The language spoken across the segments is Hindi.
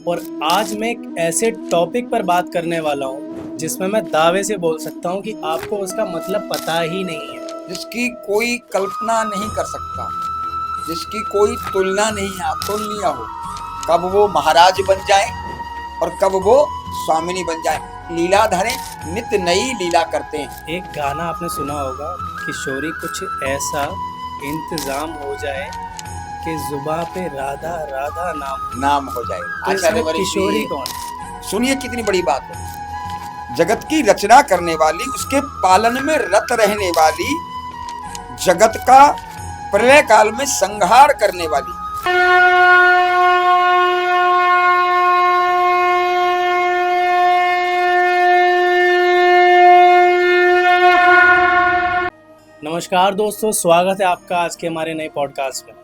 और आज मैं एक ऐसे टॉपिक पर बात करने वाला हूँ जिसमें मैं दावे से बोल सकता हूँ कि आपको उसका मतलब पता ही नहीं है। जिसकी कोई कल्पना नहीं कर सकता, जिसकी कोई तुलना नहीं अतुलनीय हो। कब वो महाराज बन जाए और कब वो स्वामिनी बन जाए। लीलाधरे नित्य नई लीला करते हैं। एक गाना आपने सुना होगा, किशोरी कुछ ऐसा इंतजाम हो जाए कि जुबां पे राधा राधा नाम हो जाए। तो आचार्य इसमें वर्षी किशोरी कौन है? सुनिए कितनी बड़ी बात है। जगत की रचना करने वाली, उसके पालन में रत रहने वाली, जगत का प्रलय काल में संहार करने वाली। नमस्कार दोस्तों, स्वागत है आपका आज के हमारे नए पॉडकास्ट में।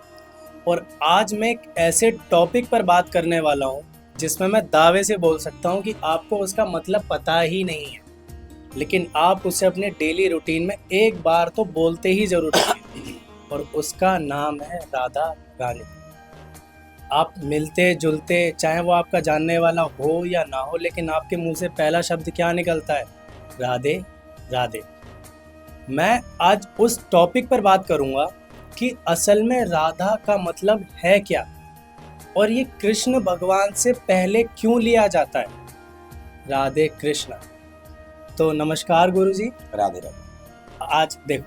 और आज मैं एक ऐसे टॉपिक पर बात करने वाला हूँ जिसमें मैं दावे से बोल सकता हूँ कि आपको उसका मतलब पता ही नहीं है, लेकिन आप उसे अपने डेली रूटीन में एक बार तो बोलते ही जरूर हैं। और उसका नाम है राधा रानी। आप मिलते जुलते, चाहे वो आपका जानने वाला हो या ना हो, लेकिन आपके मुंह से पहला शब्द क्या निकलता है? राधे राधे। मैं आज उस टॉपिक पर बात करूंगा कि असल में राधा का मतलब है क्या, और ये कृष्ण भगवान से पहले क्यों लिया जाता है। राधे कृष्ण। तो नमस्कार गुरुजी। राधे राधे। आज देखो,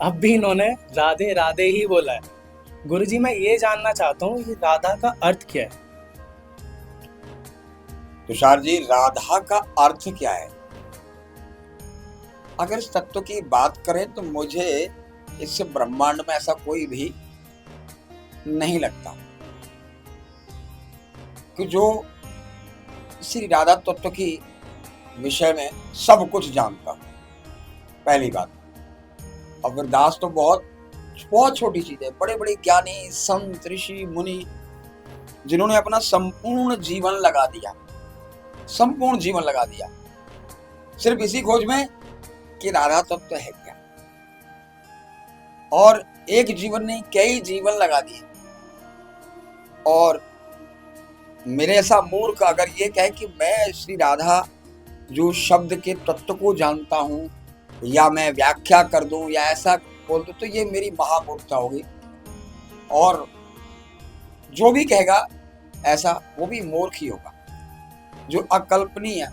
अब भी इन्होंने राधे राधे ही बोला है। गुरुजी, मैं ये जानना चाहता हूँ कि राधा का अर्थ क्या है? तुषार जी, राधा का अर्थ क्या है? अगर इस तत्व की बात करें तो मुझे इस ब्रह्मांड में ऐसा कोई भी नहीं लगता कि जो श्री राधा तत्व की विषय में सब कुछ जानता। पहली बात। और वृदास तो बहुत बहुत छोटी चीज है। बड़े बड़े ज्ञानी संत ऋषि मुनि जिन्होंने अपना संपूर्ण जीवन लगा दिया, संपूर्ण जीवन लगा दिया सिर्फ इसी खोज में कि राधा तत्व है क्या। और एक जीवन नहीं, कई जीवन लगा दिए। और मेरे ऐसा मूर्ख अगर ये कहे कि मैं श्री राधा जो शब्द के तत्व को जानता हूं या मैं व्याख्या कर दूं या ऐसा बोल दूं, तो ये मेरी महामूर्खता होगी। और जो भी कहेगा ऐसा, वो भी मूर्ख ही होगा। जो अकल्पनीय,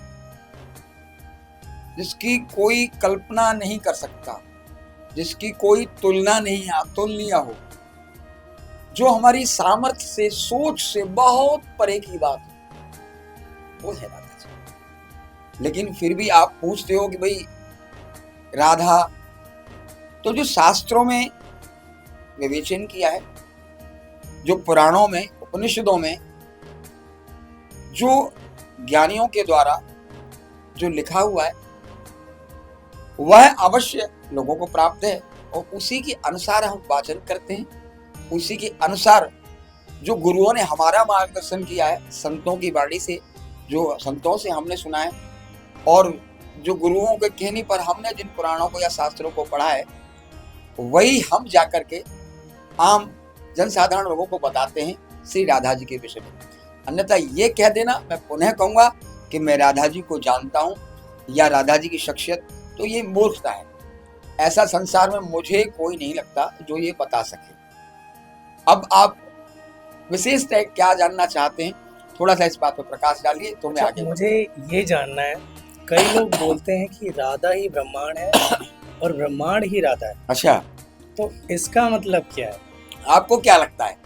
जिसकी कोई कल्पना नहीं कर सकता, जिसकी कोई तुलना नहीं अतुलनीय हो, जो हमारी सामर्थ्य से, सोच से बहुत परे की बात हो, वो है राधा जी। लेकिन फिर भी आप पूछते हो कि भाई राधा, तो जो शास्त्रों में विवेचन किया है, जो पुराणों में, उपनिषदों में, जो ज्ञानियों के द्वारा जो लिखा हुआ है, वह अवश्य लोगों को प्राप्त है। और उसी के अनुसार हम वाचन करते हैं, उसी के अनुसार जो गुरुओं ने हमारा मार्गदर्शन किया है, संतों की वाणी से, जो संतों से हमने सुना है, और जो गुरुओं के कहने पर हमने जिन पुराणों को या शास्त्रों को पढ़ा है, वही हम जाकर के आम जनसाधारण लोगों को बताते हैं श्री राधा जी के विषय में। अन्यथा ये कह देना, मैं पुनः कहूंगा कि मैं राधा जी को जानता हूं या राधा जी की शख्सियत, तो ये मूर्खता है। ऐसा संसार में मुझे कोई नहीं लगता जो ये बता सके। अब आप विशेषतः क्या जानना चाहते हैं, थोड़ा सा इस बात पर प्रकाश डालिए तो मैं आगे। मुझे ये जानना है, कई लोग बोलते हैं कि राधा ही ब्रह्मांड है और ब्रह्मांड ही राधा है। अच्छा, तो इसका मतलब क्या है? आपको क्या लगता है?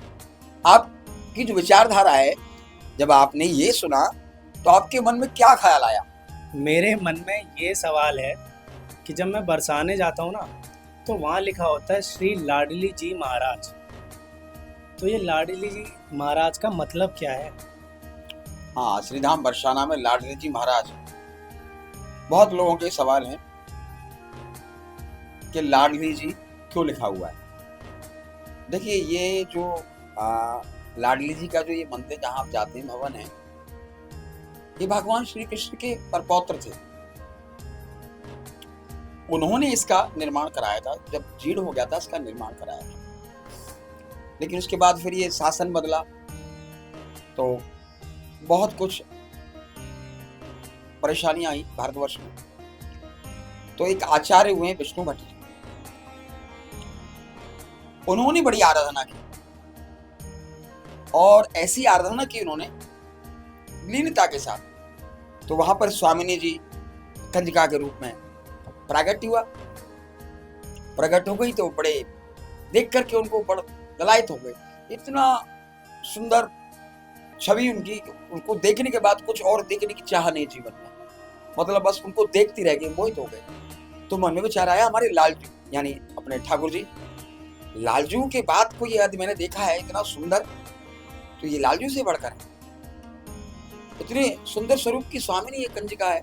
आपकी जो विचारधारा है, जब आपने ये सुना तो आपके मन में क्या ख्याल आया? मेरे मन में ये सवाल है कि जब मैं बरसाने जाता हूँ ना, तो वहाँ लिखा होता है श्री लाडली जी महाराज। तो ये लाडली जी महाराज का मतलब क्या है? हाँ, श्रीधाम बरसाना में लाडली जी महाराज, बहुत लोगों के सवाल हैं कि लाडली जी क्यों लिखा हुआ है। देखिए, ये जो लाडली जी का जो ये मंदिर जहाँ आप जाते हैं, भवन है, ये भगवान श्री कृष्ण के परपौत्र थे। उन्होंने इसका निर्माण कराया था। जब जीर्ण हो गया था, इसका निर्माण कराया था। लेकिन उसके बाद फिर ये शासन बदला, तो बहुत कुछ परेशानियां आई भारतवर्ष में। तो एक आचार्य हुए विष्णु भट्ट जी, उन्होंने बड़ी आराधना की और ऐसी आराधना की उन्होंने लीनता के साथ। तो वहां पर स्वामिनी जी कंजका के रूप में प्रकट हो गई। तो बड़े देख करके उनको बड़ा ललायत हो गए। इतना सुंदर छवि उनकी, उनको देखने के बाद कुछ और देखने की चाह नहीं जीवन में, मतलब बस उनको देखती रह गई, मोहित हो गए। तो मन में विचार आया, हमारे लालजू यानी अपने ठाकुर जी, लालजू के बाद कोई यदि मैंने देखा है इतना सुंदर, तो ये लालजू से बढ़कर है। इतने सुंदर स्वरूप की स्वामिनी ये कंजका है।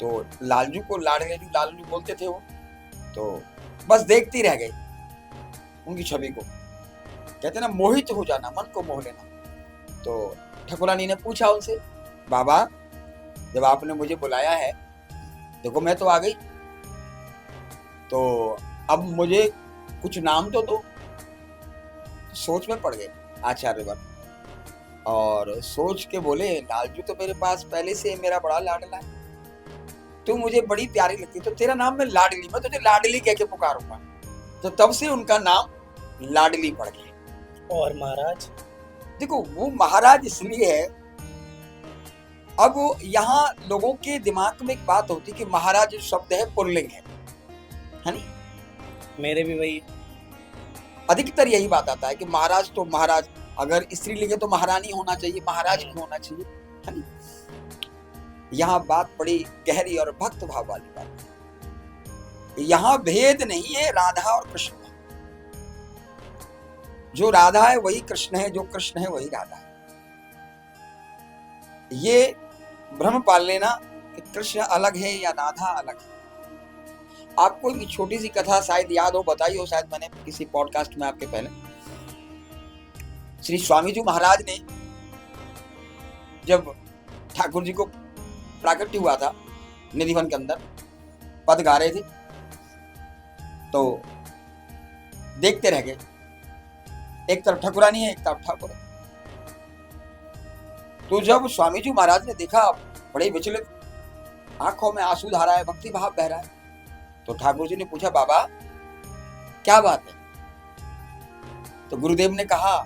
तो लालजू को लालजू बोलते थे वो। तो बस देखती रह गई उनकी छवि को, कहते ना मोहित हो जाना, मन को मोह लेना। तो ठकुरानी ने पूछा उनसे, बाबा जब आपने मुझे बुलाया है, देखो मैं तो आ गई, तो अब मुझे कुछ नाम तो दो। सोच में पड़ गए आचार्यवर और सोच के बोले, लालजू तो मेरे पास पहले से मेरा बड़ा लाडला है, तू मुझे बड़ी प्यारी लगती, तो तेरा नाम मैं लाडली, मैं तुझे लाडली कह के पुकारूंगा। तो तब से उनका नाम लाडली पड़ गया। और महाराज, देखो वो महाराज इसलिए है, अब यहाँ लोगों के दिमाग में एक बात होती कि महाराज शब्द है पुल्लिंग है नहीं? मेरे भी वही अधिकतर यही बात आता है कि महाराज तो महाराज, अगर स्त्री लिंग है तो महारानी होना चाहिए, महाराज क्यों होना चाहिए, है नहीं? यहाँ बात बड़ी गहरी और भक्त भाव वाली बात है। यहाँ भेद नहीं है राधा और कृष्ण का। जो राधा है वही कृष्ण है, जो कृष्ण है वही राधा है। ये भ्रम पाल लेना कि कृष्ण अलग है या राधा अलग है। आपको एक छोटी सी कथा शायद याद हो, बताई हो शायद मैंने किसी पॉडकास्ट में आपके पहले। श्री स्वामी जी महाराज ने जब ठाकुर जी को प्राकट्य हुआ था निधिवन के अंदर, पद गा रहे थे, तो देखते रह गए। एक तरफ ठकुरानी है, एक तरफ ठाकुर है। तो जब स्वामी जी महाराज ने देखा, बड़े विचलित, आंखों में आंसू धारा है, भक्ति भाव बह रहा है। तो ठाकुर जी ने पूछा, बाबा क्या बात है? तो गुरुदेव ने कहा,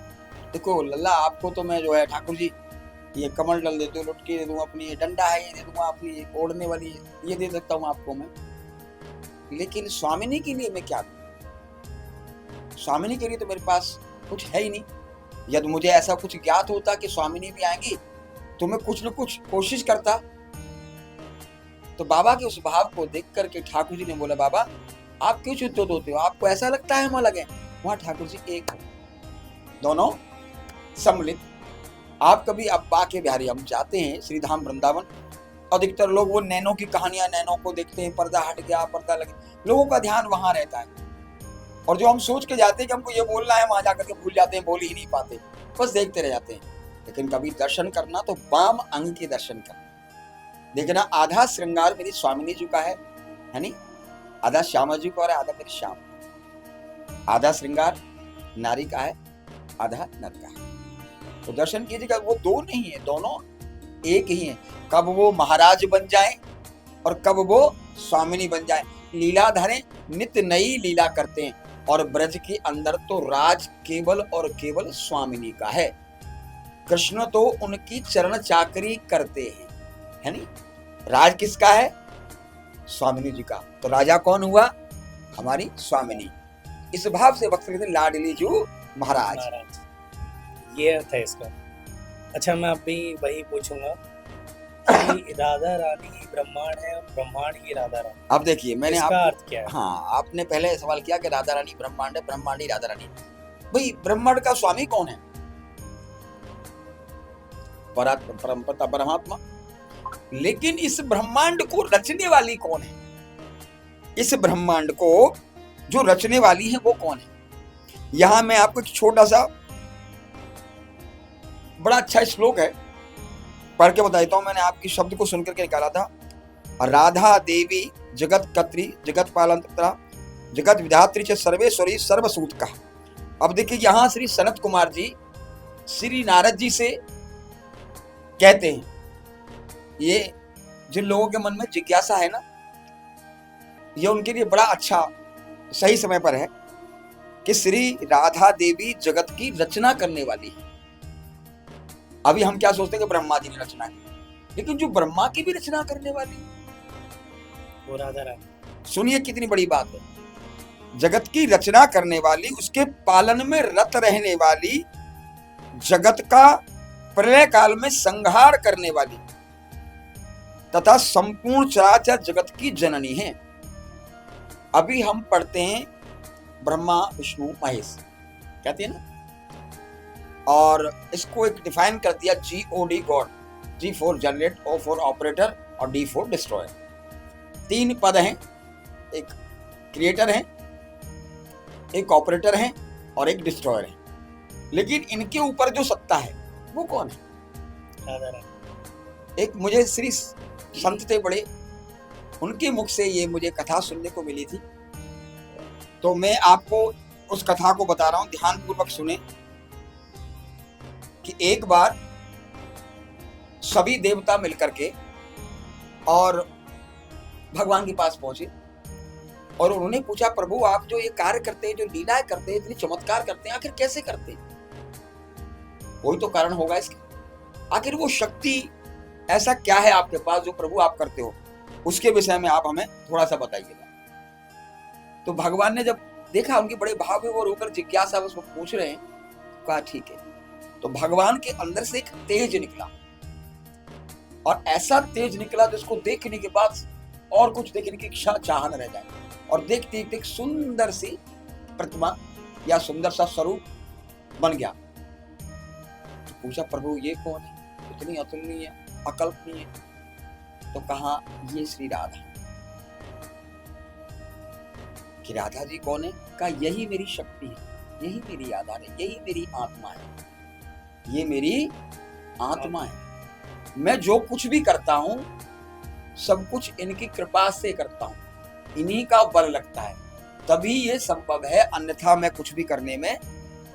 देखो लल्ला, आपको तो मैं जो है ठाकुर जी ये कमल डल देते, लुटकी दे दूंगा, अपनी ये डंडा है ये दे दूंगा, अपनी ओढ़ने वाली ये दे सकता हूँ आपको मैं, लेकिन स्वामिनी के लिए मैं क्या दूं? स्वामिनी के लिए तो मेरे पास कुछ है ही नहीं। यदि मुझे ऐसा कुछ ज्ञात होता कि स्वामिनी भी आएंगी तो मैं कुछ न कुछ कोशिश करता। तो बाबा के उस भाव को देख करके ठाकुर जी ने बोला, बाबा आप क्यों चिंतित होते हो? आपको ऐसा लगता है हम अलग हैं? वहां ठाकुर जी एक, दोनों सम्मिलित। आप कभी अब्बा के बिहारी, हम जाते हैं श्री धाम वृंदावन, अधिकतर लोग वो नैनो की कहानियां, नैनो को देखते हैं, पर्दा हट गया, पर्दा लगे, लोगों का ध्यान वहां रहता है। और जो हम सोच के जाते हैं कि हमको ये बोलना है, वहां जाकर के भूल जाते हैं, बोल ही नहीं पाते, बस देखते रह जाते हैं। लेकिन कभी दर्शन करना तो वाम अंग के दर्शन करना। देखना, आधा श्रृंगार मेरी स्वामिनी जी का है नहीं? आधा श्यामा जी का और आधा मेरी श्याम। आधा श्रृंगार नारी का है, आधा नर का है। तो दर्शन कीजिएगा, वो दो नहीं है, दोनों एक ही है। कब वो महाराज बन जाए और कब वो स्वामिनी बन जाए। लीला धरे नित्य नई लीला करते हैं, और ब्रज के अंदर तो राज केवल और केवल स्वामिनी का है। कृष्ण तो उनकी चरण चाकरी करते हैं, है नहीं? राज किसका है? स्वामिनी जी का। तो राजा कौन हुआ? हमारी स्वामिनी। इस भाव से भक्त कहते लाडली जू महाराज। ये अर्थ है इसका। अच्छा, मैं अभी वही पूछूंगा कि राधा रानी ब्रह्मांड है और ब्रह्मांड ही राधा रानी। अब देखिए, मैंने इसका अर्थ क्या है? हाँ, आपने पहले सवाल किया कि राधा रानी ब्रह्मांड है, ब्रह्मांड ही राधा रानी। भाई ब्रह्मांड का स्वामी कौन है? परमात्मा। लेकिन इस ब्रह्मांड को रचने वाली कौन है? इस ब्रह्मांड को जो रचने वाली है वो कौन है? यहां मैं आपको एक छोटा सा बड़ा अच्छा श्लोक है, पढ़ के बता देता हूं। मैंने आपकी शब्द को सुनकर के निकाला था। राधा देवी जगत कत्री जगत पालंत्रा जगत विधात्री च सर्वेश्वरी सर्वसूत का। अब देखिए, यहां श्री सनत कुमार जी श्री नारद जी से कहते हैं। ये जिन लोगों के मन में जिज्ञासा है ना, ये उनके लिए बड़ा अच्छा सही समय पर है कि श्री राधा देवी जगत की रचना करने वाली है। अभी हम क्या सोचते हैं कि ब्रह्मा जी ने रचना की, लेकिन जो ब्रह्मा की भी रचना करने वाली वो राधा रानी। सुनिए कितनी बड़ी बात है। जगत की रचना करने वाली, उसके पालन में रत रहने वाली, जगत का प्रलय काल में संहार करने वाली तथा संपूर्ण चराचर जगत की जननी है। अभी हम पढ़ते हैं ब्रह्मा विष्णु महेश, कहते हैं ना, और इसको एक डिफाइन कर दिया GOD God. G for generate, O for operator और D फॉर डिस्ट्रॉयर। 3 पद हैं, एक क्रिएटर है, एक ऑपरेटर है और एक डिस्ट्रॉयर है। लेकिन इनके ऊपर जो सत्ता है वो कौन है? राधा रानी। एक मुझे श्री संत थे बड़े, उनके मुख से ये मुझे कथा सुनने को मिली थी, तो मैं आपको उस कथा को बता रहा हूं, ध्यान पूर्वक सुने। कि एक बार सभी देवता मिलकर के और भगवान के पास पहुंचे और उन्होंने पूछा, प्रभु आप जो ये कार्य करते हैं, जो लीलाएं करते हैं, इतनी चमत्कार करते हैं, आखिर कैसे करते हैं? कोई तो कारण होगा इसका। आखिर वो शक्ति ऐसा क्या है आपके पास जो प्रभु आप करते हो, उसके विषय में आप हमें थोड़ा सा बताइएगा। तो भगवान ने जब देखा उनके बड़े भाव में वो रोकर जिज्ञासा उसको पूछ रहे हैं, कहा ठीक है। तो भगवान के अंदर से एक तेज निकला, और ऐसा तेज निकला जिसको देखने के बाद और कुछ देखने की इच्छा चाह न रह जाए, और देखते देखते सुंदर सी प्रतिमा या सुंदर सा स्वरूप बन गया। तो पूछा, प्रभु ये कौन है? इतनी अतुलनीय, अकल्पनीय। तो कहा, ये श्री राधा। कि राधा जी कौन है? कहा, यही मेरी शक्ति है, यही मेरी आधार है, यही मेरी आत्मा है, ये मेरी आत्मा है। मैं जो कुछ भी करता हूं सब कुछ इनकी कृपा से करता हूं, इन्हीं का बल लगता है, तभी ये संभव है, अन्यथा मैं कुछ भी करने में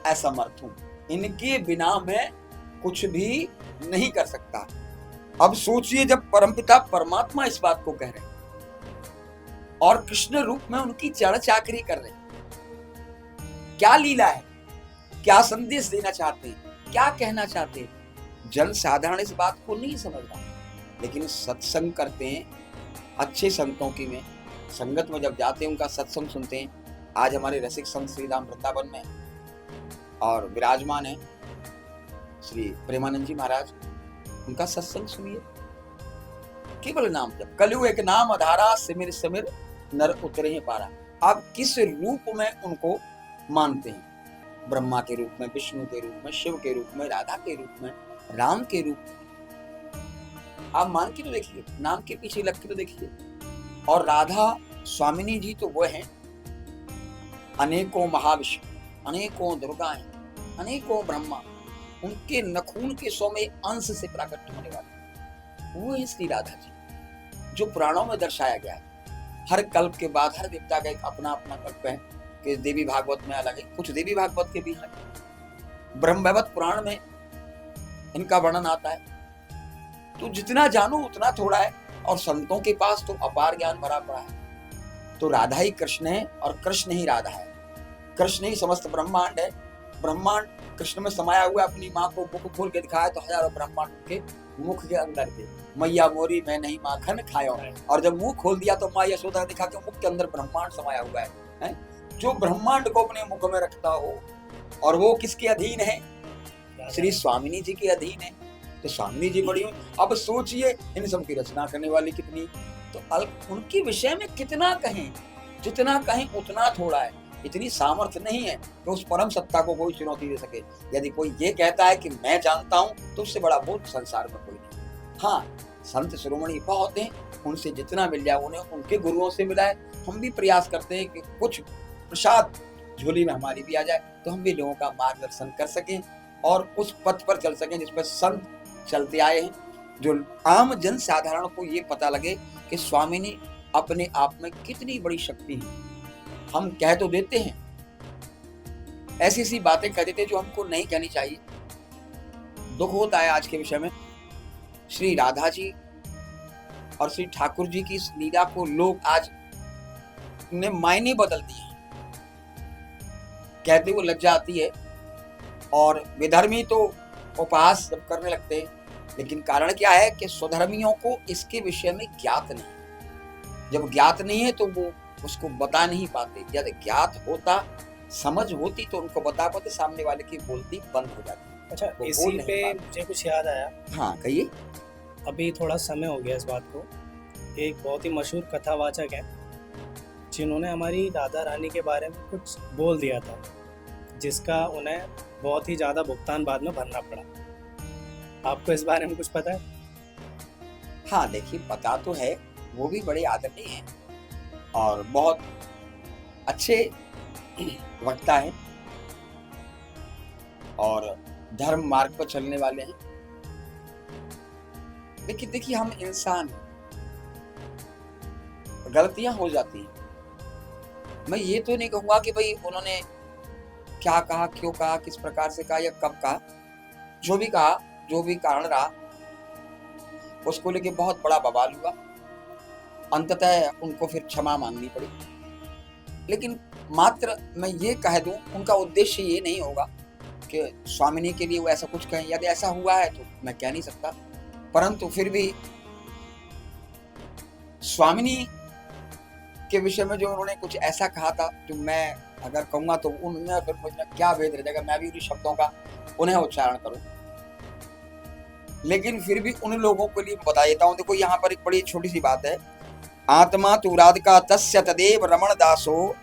असमर्थ हूं। इनके बिना मैं कुछ भी नहीं कर सकता। अब सोचिए, जब परमपिता परमात्मा इस बात को कह रहे हैं और कृष्ण रूप में उनकी चरण चाकरी कर रहे हैं, क्या लीला है, क्या संदेश देना चाहते हैं, क्या कहना चाहते हैं? जन साधारण इस बात को नहीं समझ रहा, लेकिन सत्संग करते हैं, अच्छे संतों की में संगत में जब जाते हैं, उनका सत्संग सुनते हैं। आज हमारे रसिक संत श्री राम वृंदावन में और विराजमान है श्री प्रेमानंद जी महाराज, उनका सत्संग सुनिए। केवल नाम जब, कलयुग एक नाम आधारा, सिमिर सिमिर नर उतरे हैं पारा। आप किस रूप में उनको मानते हैं? ब्रह्मा के रूप में, विष्णु के रूप में, शिव के रूप में, राधा के रूप में, राम के रूप में। आप मान के तो देखिए, नाम के पीछे लग के तो देखिए। और राधा स्वामिनी जी तो वो हैं, अनेकों महाविष्णु, अनेकों दुर्गाएं, अनेकों ब्रह्मा, उनके नखून के 100वें अंश से प्रकट होने वाले वो है श्री राधा जी, जो पुराणों में दर्शाया गया है। हर कल्प के बाद हर देवता का एक अपना अपना कल्प है, कि देवी भागवत में अलग है, कुछ देवी भागवत के भी हैं, ब्रह्मवैवर्त पुराण में इनका वर्णन आता है। तो जितना जानो उतना थोड़ा है, और संतों के पास तो अपार ज्ञान भरा पड़ा है। तो राधा ही कृष्ण है और कृष्ण ही राधा है, कृष्ण ही समस्त ब्रह्मांड है। ब्रह्मांड कृष्ण में समाया हुआ, अपनी माँ को मुख खोल के दिखाया तो हजारों ब्रह्मांड के मुख के अंदर थे। मैया मोरी मैं नहीं माखन खायो, और जब मुंह खोल दिया तो माँ यशोदा दिखा के मुख के अंदर ब्रह्मांड समाया हुआ है। जो ब्रह्मांड को अपने मुख में रखता हो, और वो किसके अधीन है? श्री स्वामिनी जी के अधीन है। तो स्वामिनी जी बड़ी, अब सोचिए इन सब की रचना करने वाली कितनी, तो उनके विषय में कितना कहें, जितना कहें उतना थोड़ा है। इतनी सामर्थ्य नहीं है कि उस परम सत्ता को कोई चुनौती दे सके। यदि कोई ये कहता है कि मैं जानता हूं, तो उससे बड़ा बोध संसार में कोई नहीं। हाँ, संत शिरोमणि बहुत हैं, उनसे जितना मिल जाए उन्हें उनके गुरुओं से मिला है। हम भी प्रयास करते हैं कि कुछ प्रसाद झोली में हमारी भी आ जाए, तो हम भी लोगों का मार्गदर्शन कर सकें और उस पथ पर चल सकें जिस पर संत चलते आए हैं, जो आम जन साधारण को ये पता लगे कि स्वामिनी अपने आप में कितनी बड़ी शक्ति है। हम कह तो देते हैं, ऐसी ऐसी बातें कह देते हैं जो हमको नहीं कहनी चाहिए। दुख होता है आज के विषय में श्री राधा जी और श्री ठाकुर जी की इस लीला को लोग आज ने मायने बदल दिए हैं। कहते वो लज्जा आती है और विधर्मी तो उपहास सब करने लगते हैं, लेकिन कारण क्या है कि स्वधर्मियों को इसके विषय में ज्ञात नहीं। जब ज्ञात नहीं है तो वो उसको बता नहीं पाते। यदि ज्ञात होता, समझ होती तो उनको बता पाते, सामने वाले की बोलती बंद हो जाती। अच्छा, इसी पे मुझे कुछ याद आया। हाँ कहिए। अभी थोड़ा समय हो गया इस बात को। एक बहुत ही मशहूर कथावाचक है जिन्होंने हमारी राधा रानी के बारे में कुछ बोल दिया था, जिसका उन्हें बहुत ही ज़्यादा भुगतान बाद में भरना पड़ा। आपको इस बारे में कुछ पता है? हाँ देखिए, पता तो है। वो भी बड़े आदरणीय हैं और बहुत अच्छे वक्ता हैं और धर्म मार्ग पर चलने वाले हैं। लेकिन देखिए, हम इंसान हैं, गलतियां हो जाती हैं। मैं ये तो नहीं कहूंगा कि भाई उन्होंने क्या कहा, क्यों कहा, किस प्रकार से कहा या कब कहा। जो भी कहा, जो भी कारण रहा, उसको लेके बहुत बड़ा बवाल हुआ। अंततः उनको फिर क्षमा मांगनी पड़ी। लेकिन मात्र मैं ये कह दूं, उनका उद्देश्य ये नहीं होगा कि स्वामिनी के लिए वो ऐसा कुछ कहें। यदि ऐसा हुआ है तो मैं कह नहीं सकता, परंतु फिर भी स्वामिनी के विषय में जो उन्होंने कुछ ऐसा कहा था, जो मैं अगर कहूंगा तो उनमें फिर मुझे क्या भेद रह जाएगा, मैं भी उन शब्दों का उन्हें उच्चारण करूं। लेकिन फिर भी उन लोगों के लिए बता देता हूं। देखो, यहाँ पर एक बड़ी छोटी सी बात है। आत्मा तु राधिका तस्य तदेव रमण दासो,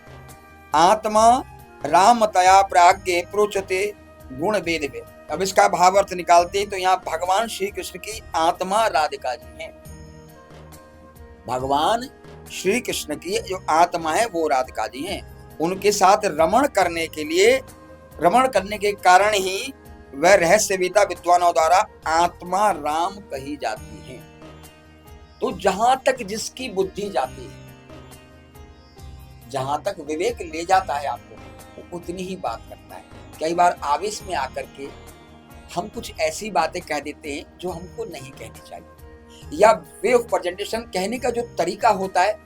आत्मा राम तया प्राज्ञे प्रोचते गुण वेद में। अब इसका भावार्थ निकालते हैं तो यहाँ भगवान श्री कृष्ण की आत्मा राधिका जी हैं। भगवान श्री कृष्ण की जो आत्मा है वो राधिका जी हैं। उनके साथ रमण करने के कारण ही वह रहस्यवेता विद्वानों द्वारा आत्मा राम कही जाती है। तो जहां तक जिसकी बुद्धि जाती है, जहां तक विवेक ले जाता है आपको, वो उतनी ही बात करता है। कई बार आवेश में आकर के हम कुछ ऐसी बातें कह देते हैं जो हमको नहीं कहनी चाहिए, या वे ऑफ प्रेजेंटेशन कहने का जो तरीका होता है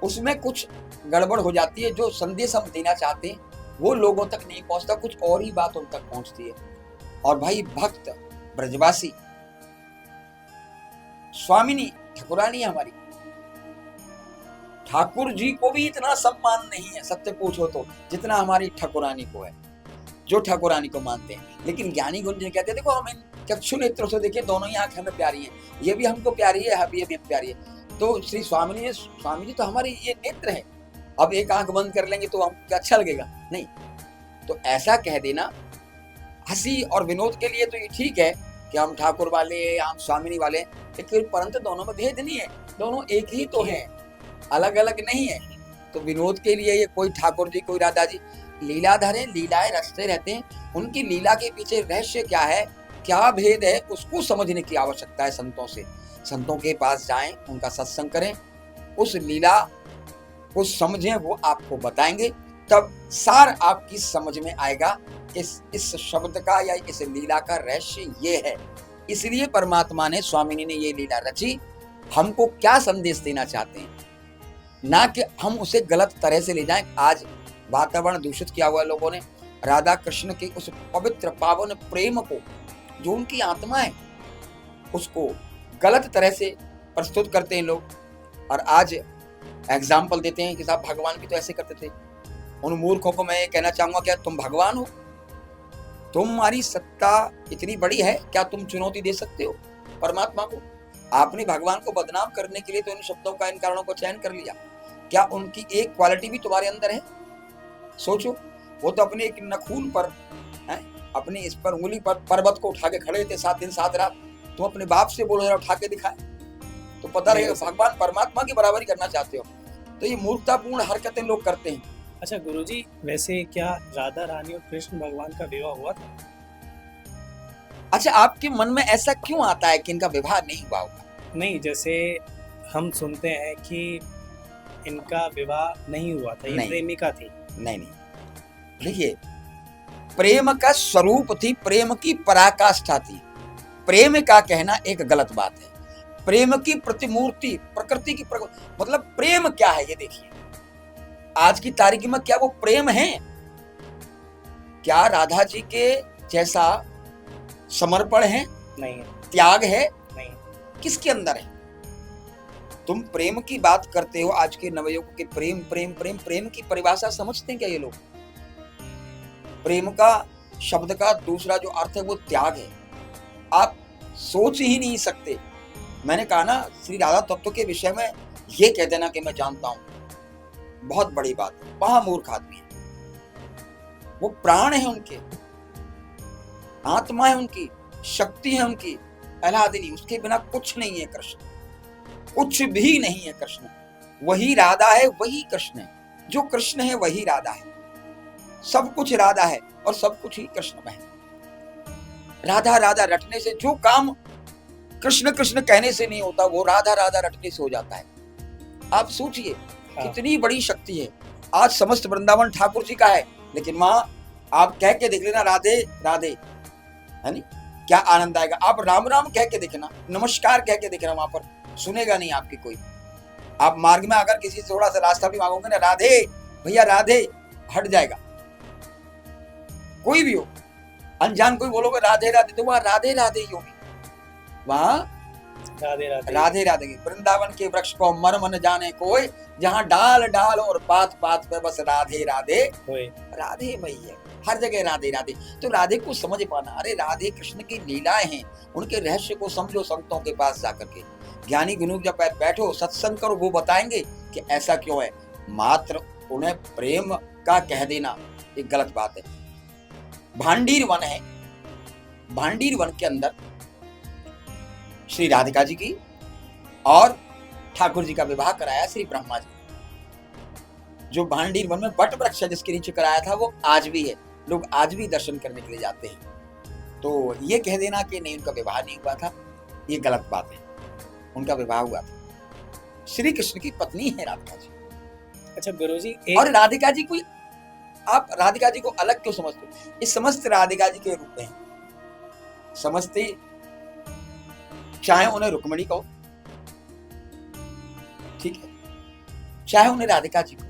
उसमें कुछ गड़बड़ हो जाती है। जो संदेश हम देना चाहते हैं वो लोगों तक नहीं पहुंचता, कुछ और ही बात उन तक पहुंचती है। और भाई भक्त ब्रजवासी स्वामिनी ठाकुरानी हमारी, ठाकुर जी को भी इतना सम्मान नहीं है सत्य पूछो तो, जितना हमारी ठाकुरानी को है, जो ठाकुरानी को मानते हैं। लेकिन ज्ञानी गुण जी कहते हैं, देखो हम इन चक्षु नेत्रों से देखें, दोनों ही आंखें हमें प्यारी है, ये भी हमको प्यारी है, ये भी हमें प्यारी है। तो श्री स्वामी जी तो हमारी ये नेत्र है। अब एक आंख बंद कर लेंगे तो हमको अच्छा लगेगा? नहीं। तो ऐसा कह देना हंसी और विनोद के लिए तो ये ठीक है कि हम ठाकुर वाले, हम स्वामिनी वाले, लेकिन परंतु दोनों में भेद नहीं है, दोनों एक ही तो हैं, अलग अलग नहीं है। तो विनोद के लिए ये कोई ठाकुर जी, कोई राधा जी, लीलाधर है, लीलाएं रचते रहते हैं। उनकी लीला के पीछे रहस्य क्या है, क्या भेद है, उसको समझने की आवश्यकता है संतों से। संतों के पास जाएं, उनका सत्संग करें, उस लीला को समझें, वो आपको बताएंगे, तब सार आपकी समझ में आएगा। इस शब्द का या इस लीला का रहस्य ये है। इसलिए परमात्मा ने, स्वामिनी ने ये लीला रची, हमको क्या संदेश देना चाहते हैं, ना कि हम उसे गलत तरह से ले जाएं। आज वातावरण दूषित किया हुआ लोगों ने राधा कृष्ण के उस पवित्र पावन प्रेम को, जो उनकी आत्मा है, उसको गलत तरह से प्रस्तुत करते हैं लोग। और आज एग्जाम्पल देते हैं कि साहब भगवान भी तो ऐसे करते थे। उन मूर्खों को मैं ये कहना चाहूंगा, क्या तुम भगवान हो? तुम्हारी सत्ता इतनी बड़ी है, क्या तुम चुनौती दे सकते हो परमात्मा को? आपने भगवान को बदनाम करने के लिए तो इन शब्दों का, इन कारणों को चयन कर लिया। क्या उनकी एक क्वालिटी भी तुम्हारे अंदर है? सोचो, वो तो अपने एक नखून पर है, अपनी इस पर उंगली पर पर्वत को उठा के खड़े थे 7 दिन 7 रात। तुम अपने बाप से बोलो जरा उठा के दिखाए, तो पता रहेगा भगवान परमात्मा की बराबरी करना चाहते हो। तो ये मूर्खतापूर्ण हरकतें लोग करते हैं। अच्छा गुरुजी, वैसे क्या राधा रानी और कृष्ण भगवान का विवाह हुआ था? अच्छा, आपके मन में ऐसा क्यों आता है कि इनका विवाह नहीं हुआ होगा? नहीं, जैसे हम सुनते हैं कि इनका विवाह नहीं हुआ था, ये प्रेमिका थी। नहीं, देखिए, प्रेम का स्वरूप थी, प्रेम की पराकाष्ठा थी। प्रेम का कहना एक गलत बात है। प्रेम की प्रतिमूर्ति, प्रकृति की मतलब प्रेम क्या है ये देखिए। आज की तारीख में क्या वो प्रेम है? क्या राधा जी के जैसा समर्पण है? नहीं है। त्याग है? नहीं। किसके अंदर है? तुम प्रेम की बात करते हो, आज के नवयुवक के प्रेम प्रेम प्रेम प्रेम की परिभाषा समझते हैं क्या ये लोग? प्रेम का शब्द का दूसरा जो अर्थ है वो त्याग है। आप सोच ही नहीं सकते। मैंने कहा ना, श्री राधा तत्व के विषय में ये कह देना कि मैं जानता हूं, बहुत बड़ी बात है। महामूर्ख आदमी है वो। प्राण है उनके, आत्मा है उनकी, शक्ति है उनकी, अलादिनी। उसके बिना कुछ नहीं है कृष्ण, कुछ भी नहीं है कृष्ण। वही राधा है, वही कृष्ण है। जो कृष्ण है वही राधा है। सब कुछ राधा है और सब कुछ ही कृष्ण में है। राधा राधा रटने से जो काम कृष्ण कृष्ण कहने से नहीं होता, वो राधा राधा रटने से हो जाता है। आप सोचिए कितनी बड़ी शक्ति है। आज समस्त वृंदावन ठाकुर जी का है, लेकिन वहां आप कह के देख लेना राधे राधे, है नहीं? क्या आनंद आएगा। आप राम राम कह के देखना, नमस्कार कह के देखना, वहां पर सुनेगा नहीं आपकी कोई। आप मार्ग में अगर किसी से थोड़ा सा रास्ता भी मांगोगे ना, राधे भैया राधे, हट जाएगा। कोई भी हो, अनजान कोई बोलोगे राधे राधे, तो वहां राधे राधे ही होगी। वहां राधे राधे, राधे राधे। वृंदावन के वृक्ष को मर्म न जाने कोई, जहां डाल डाल और पात पात पे बस राधे राधे राधे भैया, हर जगह राधे राधे। तो राधे को समझ पाना। अरे राधे कृष्ण की लीलाएं हैं, उनके रहस्य को समझो संतों के पास जाकर के। ज्ञानी गुरु जब बैठो सत्संग करो, वो बताएंगे कि ऐसा क्यों है। मात्र उन्हें प्रेम का कह देना एक गलत बात है। भांडीर वन है, भांडीर वन के अंदर श्री राधिका जी की और ठाकुर जी का विवाह कराया श्री ब्रह्मा जी। जो भांडीर वन में वट वृक्ष जिसके नीचे कराया था, वो आज भी है। लोग आज भी दर्शन करने के लिए जाते हैं। तो ये कह देना कि नहीं उनका विवाह नहीं हुआ था, ये गलत बात है। उनका विवाह हुआ था। श्री कृष्ण की पत्नी है राधिका जी। अच्छा गुरुजी, और राधिका जी कोई, आप राधिका जी को अलग क्यों समझते हो? ये समस्त राधिका जी के रूप हैं। समझते, चाहे उन्हें रुक्मिणी कहो, ठीक है, चाहे उन्हें राधिका जी को,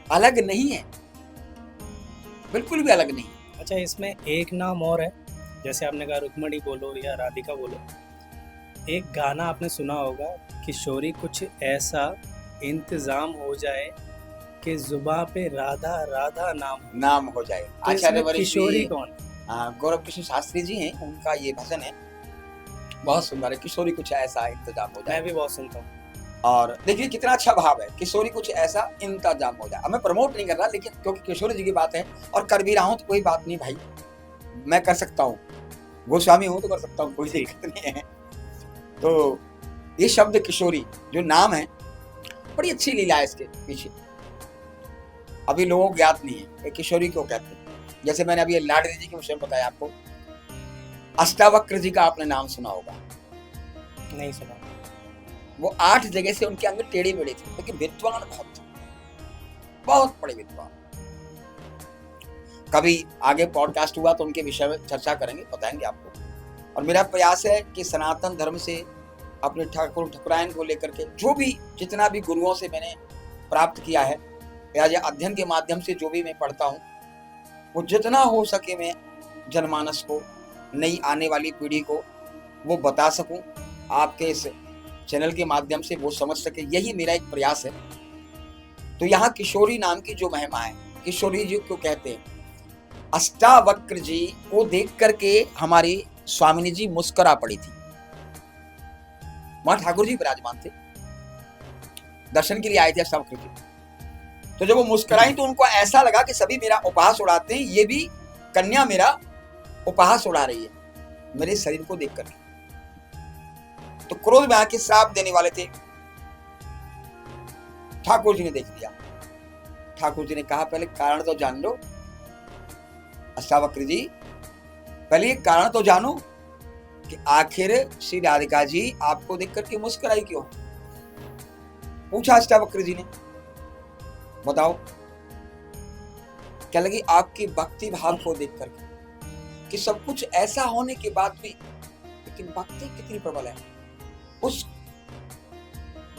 अलग नहीं है, बिल्कुल भी अलग नहीं। अच्छा, इसमें एक नाम और है, जैसे आपने कहा रुक्मिणी बोलो या राधिका बोलो। एक गाना आपने सुना होगा, किशोरी कुछ ऐसा इंतजाम हो जाए कि जुबां पे राधा राधा नाम हो जाए। तो आचार्य इसमें किशोरी कौन? गौरव कृष्ण शास्त्री जी हैं, उनका ये भजन है, बहुत सुंदर है। किशोरी कुछ ऐसा इंतजाम हो जाए। मैं भी बहुत सुनता हूँ। और देखिए कितना अच्छा भाव है, किशोरी कुछ ऐसा इंतजाम हो जाए। अब मैं प्रमोट नहीं कर रहा, लेकिन क्योंकि किशोरी जी की बात है और कर भी रहा हूँ तो कोई बात नहीं भाई, मैं कर सकता हूँ, गोस्वामी हूँ तो कर सकता हूँ, कोई दिक्कत नहीं है। तो ये शब्द किशोरी जो नाम है, बड़ी अच्छी लीला है इसके पीछे। अभी लोगों को ज्ञात नहीं है किशोरी क्यों कहते हैं। जैसे मैंने अभी लाडली जी के विषय में बताया आपको, अष्टावक्र जी का आपने नाम सुना होगा? नहीं सुना। वो 8 जगह से उनके अंग टेढ़े मेढ़े थे, लेकिन विद्वान बहुत थे, बहुत बड़े विद्वान। कभी आगे पॉडकास्ट हुआ तो उनके विषय में चर्चा करेंगे, बताएंगे आपको। और मेरा प्रयास है कि सनातन धर्म से अपने ठाकुर ठकुरायन को लेकर के जो भी जितना भी गुरुओं से मैंने प्राप्त किया है या अध्ययन के माध्यम से जो भी मैं पढ़ता हूँ, वो जितना हो सके मैं जनमानस को, नई आने वाली पीढ़ी को वो बता सकूं। आपके इस चैनल के माध्यम से वो समझ सके, यही मेरा एक प्रयास है। तो यहाँ किशोरी नाम की जो महिमा है, किशोरी जी को कहते हैं। अष्टावक्र जी को देख करके हमारी स्वामिनी जी मुस्कुरा पड़ी थी। वहां ठाकुर जी विराजमान थे, दर्शन के लिए आए थे अष्टावक्र जी। तो जब वो मुस्कुराई तो उनको ऐसा लगा कि सभी मेरा उपहास उड़ाते हैं, ये भी कन्या मेरा उपहास उड़ा रही है मेरे शरीर को देख करके। तो क्रोध में आके श्राप देने वाले थे। ठाकुर जी ने देख लिया। ठाकुर जी ने कहा पहले कारण तो जान लो अष्टावक्र जी, पहले ये कारण तो जानो कि आखिर श्री राधिका जी आपको देख करके मुस्कुराई क्यों। पूछा अष्टावक्र जी ने, बताओ क्या लगी आपकी भक्ति भाव को देख करके कि सब कुछ ऐसा होने के बाद भी लेकिन भक्ति कितनी प्रबल है। उस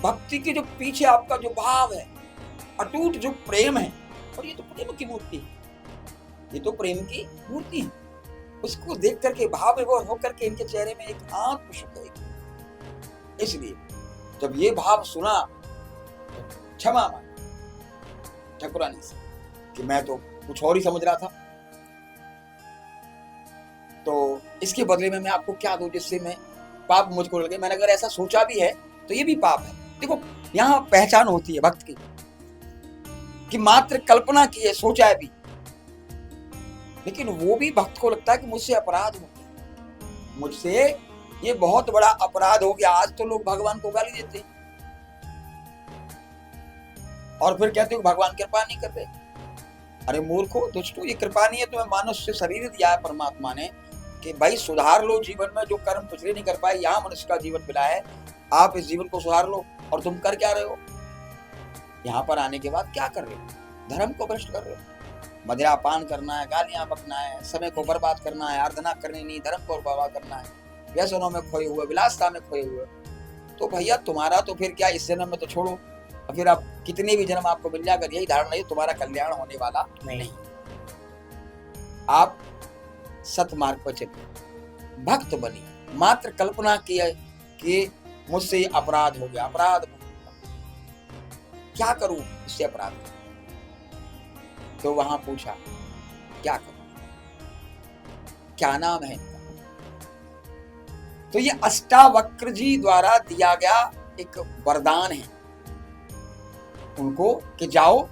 भक्ति के जो पीछे आपका जो भाव है, अटूट जो प्रेम है, और ये तो प्रेम की मूर्ति है, ये तो प्रेम की मूर्ति है। उसको देख करके भाव विभोर होकर के इनके चेहरे में एक आत्म सुख है। इसलिए जब ये भाव सुना तो क्षमा मांगी ठाकुरानी से कि मैं तो कुछ और ही समझ रहा था, तो इसके बदले में मैं आपको क्या दूं जिससे मैं पाप मुझको लगे। मैंने अगर ऐसा सोचा भी है तो ये भी पाप है। देखो यहाँ पहचान होती है भक्त की कि मात्र कल्पना की है, सोचा है भी, लेकिन वो भी भक्त को लगता है कि मुझसे अपराध हो गया, मुझसे ये बहुत बड़ा अपराध हो गया। आज तो लोग भगवान को गाली देते हैं और फिर कहते हो भगवान कृपा नहीं कर रहे। अरे मूर्खो, दुष्टो, ये कृपा नहीं है, तुम्हें मनुष्य शरीर दिया है परमात्मा ने कि भाई सुधार लो जीवन में जो कर्म पिछले नहीं कर पाए। यहाँ मनुष्य का जीवन मिला है, आप इस जीवन को सुधार लो। और तुम कर क्या रहे हो? यहाँ पर आने के बाद क्या कर रहे हो? धर्म को भ्रष्ट कर रहे हो। मदिरा पान करना है, गालियां बकना है, समय को बर्बाद करना है, आराधना करनी नहीं, धर्म को बर्बाद करना है, व्यसनों में खोए हुए, विलासता में खोए हुए। तो भैया तुम्हारा तो फिर क्या, इस जन्म में तो छोड़ो, और फिर आप कितने भी जन्म आपको मिल जाकर यही धारणा नहीं, तुम्हारा कल्याण होने वाला नहीं। आप सतमार्ग पर चलिए, भक्त बनिए। मात्र कल्पना की है कि मुझसे अपराध हो गया, अपराध क्या करूं इससे अपराध? तो वहां पूछा क्या करूं, क्या नाम है इनका? तो ये अष्टावक्र जी द्वारा दिया गया एक वरदान है उनको कि जाओ,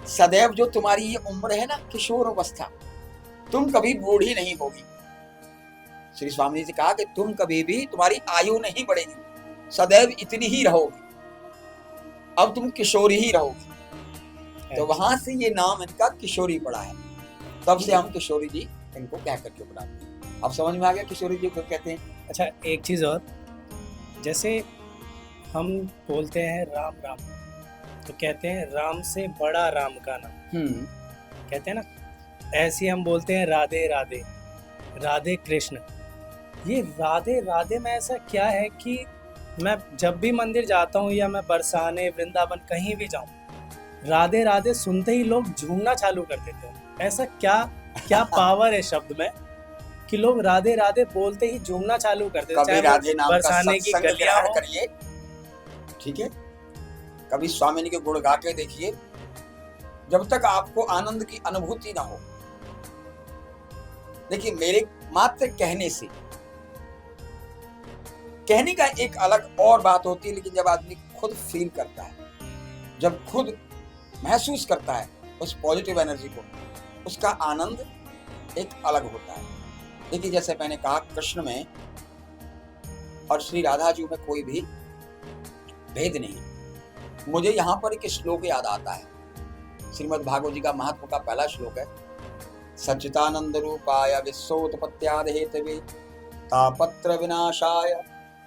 सदैव जो तुम्हारी ये उम्र है ना, किशोर अवस्था, तुम कभी बूढ़ी नहीं होगी। श्री स्वामी जी से कहा कि तुम कभी भी, तुम्हारी आयु नहीं बढ़ेगी, सदैव इतनी ही रहोगी, अब तुम किशोरी ही रहोगी। तो वहां से ये नाम इनका किशोरी पड़ा है। तब से हम किशोरी जी इनको कह करके बुलाते हैं। अब समझ में आ गया किशोरी जी को कहते हैं। अच्छा, एक चीज और, जैसे हम बोलते हैं राम राम, तो कहते हैं राम से बड़ा राम का नाम, कहते हैं ना। ऐसे हम बोलते हैं राधे राधे, राधे कृष्ण। ये राधे राधे में ऐसा क्या है कि मैं जब भी मंदिर जाता हूँ या मैं बरसाने, वृंदावन, कहीं भी जाऊँ, राधे राधे सुनते ही लोग झूमना चालू कर देते हैं। ऐसा क्या पावर है शब्द में कि लोग राधे राधे बोलते ही झूमना चालू कर देते हैं। कभी राधे नाम का बरसाने की गलियां हो, करिए, ठीक है, कभी स्वामी के गुण गा के देखिए, जब तक आपको आनंद की अनुभूति ना हो। देखिए, मेरे मात्र कहने से, कहने का एक अलग और बात होती है, लेकिन जब आदमी खुद फील करता है, जब खुद महसूस करता है उस पॉजिटिव एनर्जी को, उसका आनंद एक अलग होता है। देखिए, जैसे मैंने कहा, कृष्ण में और श्री राधा जी में कोई भी भेद नहीं। मुझे यहाँ पर एक श्लोक याद आता है, श्रीमद् भागवत जी का महत्व का पहला श्लोक है, सच्चिदानंद रूपाय विश्वोत्पत्त्यादि हेतवे तापत्र विनाशाय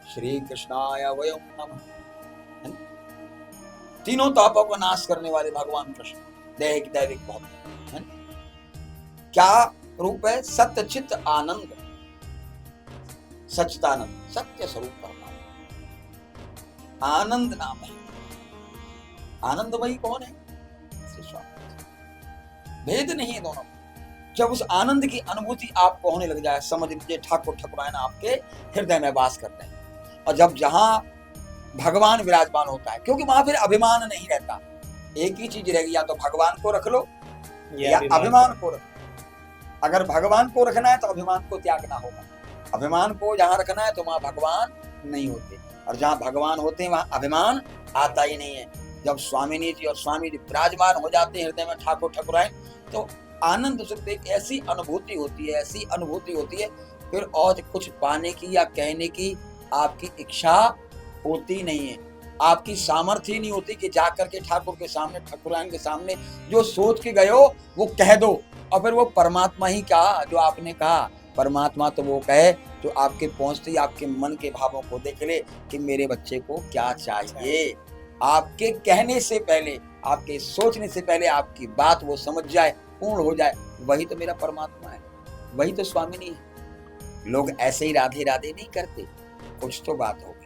श्री कृष्णाय वयं नमः। तीनों तापों को नाश करने वाले भगवान कृष्ण, दैहिक दैविक भौतिक, है क्या रूप है? सत्य चित्त आनंद, सच्चिदानंद, सत्य स्वरूप परमात्मा, आनंद नाम है। आनंदमयी कौन है? श्री स्वामी। भेद नहीं है दोनों। जब उस आनंद की अनुभूति आपको होने लग जाए, समझ लीजिए ठाकुर ठाकुरायन आपके हृदय में वास करते हैं। और जब जहां भगवान विराजमान होता है, क्योंकि वहां फिर अभिमान नहीं रहता, एक ही चीज रहेगी, या तो भगवान को रख लो या अभिमान को रख। अगर भगवान को रखना है तो अभिमान को त्यागना होगा। अभिमान को जहां रखना है तो वहां भगवान नहीं होते, और जहां भगवान होते हैं वहां अभिमान आता ही नहीं है। जब स्वामिनी जी और स्वामी जी विराजमान हो जाते हैं हृदय में ठाकुर ठाकुरायन, तो आनंद सुख एक ऐसी अनुभूति होती है, ऐसी अनुभूति होती है, फिर और कुछ पाने की या कहने की आपकी इच्छा होती नहीं है। आपकी सामर्थ्य नहीं होती कि जाकर के ठाकुर के सामने, ठाकुरायन के सामने जो सोच के गए हो वो कह दो, और फिर वो परमात्मा ही कहा जो आपने कहा। परमात्मा तो वो कहे जो आपके पहुंचते ही आपके मन के भावों को देख ले कि मेरे बच्चे को क्या चाहिए। आपके कहने से पहले, आपके सोचने से पहले आपकी बात वो समझ जाए, पूर्ण हो जाए, वही तो मेरा परमात्मा है, वही तो स्वामिनी है। लोग ऐसे ही राधे राधे नहीं करते, कुछ तो बात होगी।